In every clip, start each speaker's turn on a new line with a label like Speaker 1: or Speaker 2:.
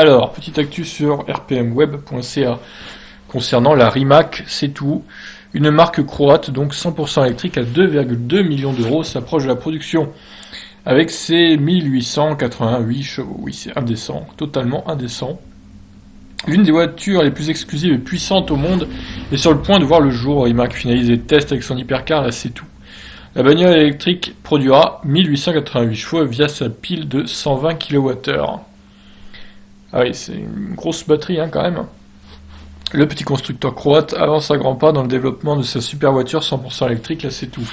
Speaker 1: Alors, petite actu sur rpmweb.ca concernant la Rimac, c'est tout. Une marque croate, donc 100% électrique à 2,2 millions d'euros, s'approche de la production avec ses 1888 chevaux. Oui, c'est indécent, totalement indécent. L'une des voitures les plus exclusives et puissantes au monde est sur le point de voir le jour. Rimac finalise les tests avec son hypercar, là c'est tout. La bagnole électrique produira 1888 chevaux via sa pile de 120 kWh. Ah oui, c'est une grosse batterie quand même. Le petit constructeur croate avance à grands pas dans le développement de sa super voiture 100% électrique, là c'est tout.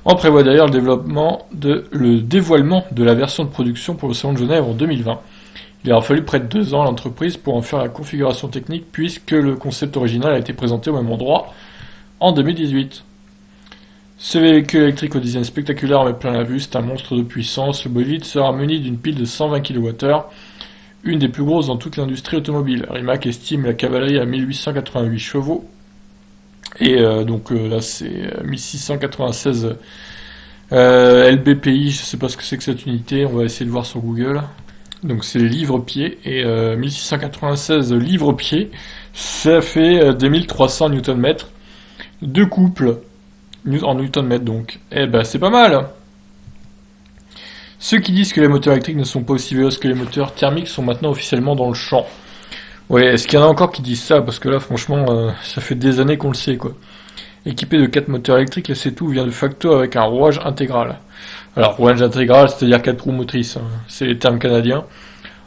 Speaker 1: On prévoit d'ailleurs le dévoilement de la version de production pour le Salon de Genève en 2020. Il aura fallu près de 2 ans à l'entreprise pour en faire la configuration technique puisque le concept original a été présenté au même endroit en 2018. Ce véhicule électrique au design spectaculaire en met plein la vue, c'est un monstre de puissance. Le bolide sera muni d'une pile de 120 kWh, une des plus grosses dans toute l'industrie automobile. Rimac estime la cavalerie à 1888 chevaux. Et là c'est 1696 LBPI, je sais pas ce que c'est que cette unité, on va essayer de voir sur Google. Donc c'est livre-pied, et 1696 livre-pied, ça fait 2300 Nm de couple, en Nm donc. Eh ben c'est pas mal. Ceux qui disent que les moteurs électriques ne sont pas aussi véloces que les moteurs thermiques sont maintenant officiellement dans le champ. Ouais, est-ce qu'il y en a encore qui disent ça? Parce que là, franchement, ça fait des années qu'on le sait, quoi. Équipé de 4 moteurs électriques, la C2 vient de facto avec un rouage intégral. Alors, rouage intégral, c'est-à-dire 4 roues motrices, c'est les termes canadiens.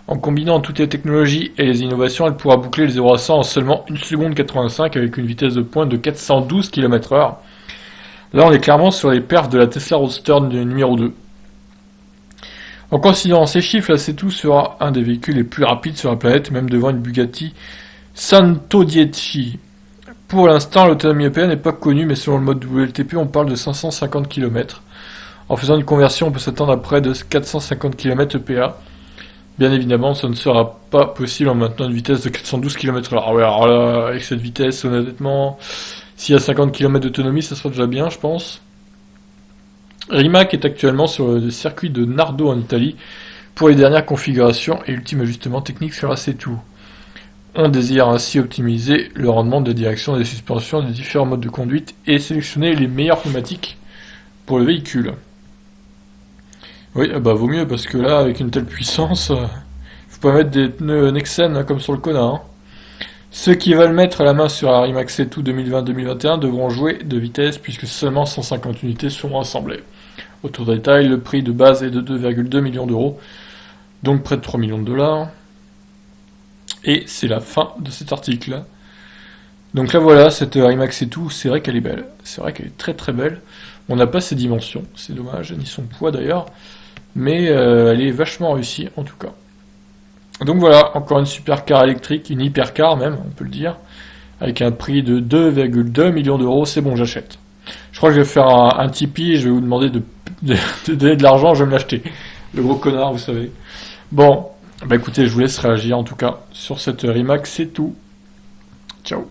Speaker 1: En combinant toutes les technologies et les innovations, elle pourra boucler le 0 à 100 en seulement 1 seconde 85 avec une vitesse de pointe de 412 km/h. Là, on est clairement sur les perfs de la Tesla Roadster numéro 2. En considérant ces chiffres, la C2 sera un des véhicules les plus rapides sur la planète, même devant une Bugatti Santo-Dieci. Pour l'instant, l'autonomie EPA n'est pas connue, mais selon le mode WLTP, on parle de 550 km. En faisant une conversion, on peut s'attendre à près de 450 km EPA. Bien évidemment, ça ne sera pas possible en maintenant une vitesse de 412 km/h. Ah ouais, alors là, avec cette vitesse, honnêtement, s'il y a 50 km d'autonomie, ça sera déjà bien, je pense. Rimac est actuellement sur le circuit de Nardo en Italie pour les dernières configurations et ultime ajustement technique sur la C2. On désire ainsi optimiser le rendement de direction et des suspensions des différents modes de conduite et sélectionner les meilleurs pneumatiques pour le véhicule. Oui, bah vaut mieux parce que là, avec une telle puissance, faut pas mettre des pneus Nexen comme sur le Kona. Ceux qui veulent mettre la main sur la Rimac C2 2020-2021 devront jouer de vitesse puisque seulement 150 unités seront assemblées. Autre détail, le prix de base est de 2,2 millions d'euros, donc près de 3 millions de dollars. Et c'est la fin de cet article. Donc là voilà, cette Rimac C2, c'est vrai qu'elle est belle. C'est vrai qu'elle est très très belle. On n'a pas ses dimensions, c'est dommage, ni son poids d'ailleurs. Mais elle est vachement réussie en tout cas. Donc voilà, encore une supercar électrique, une hypercar même, on peut le dire, avec un prix de 2,2 millions d'euros, c'est bon, j'achète. Je crois que je vais faire un Tipeee et je vais vous demander de donner de l'argent, je vais me l'acheter. Le gros connard, vous savez. Bon, bah écoutez, je vous laisse réagir en tout cas sur cette Rimac, c'est tout. Ciao.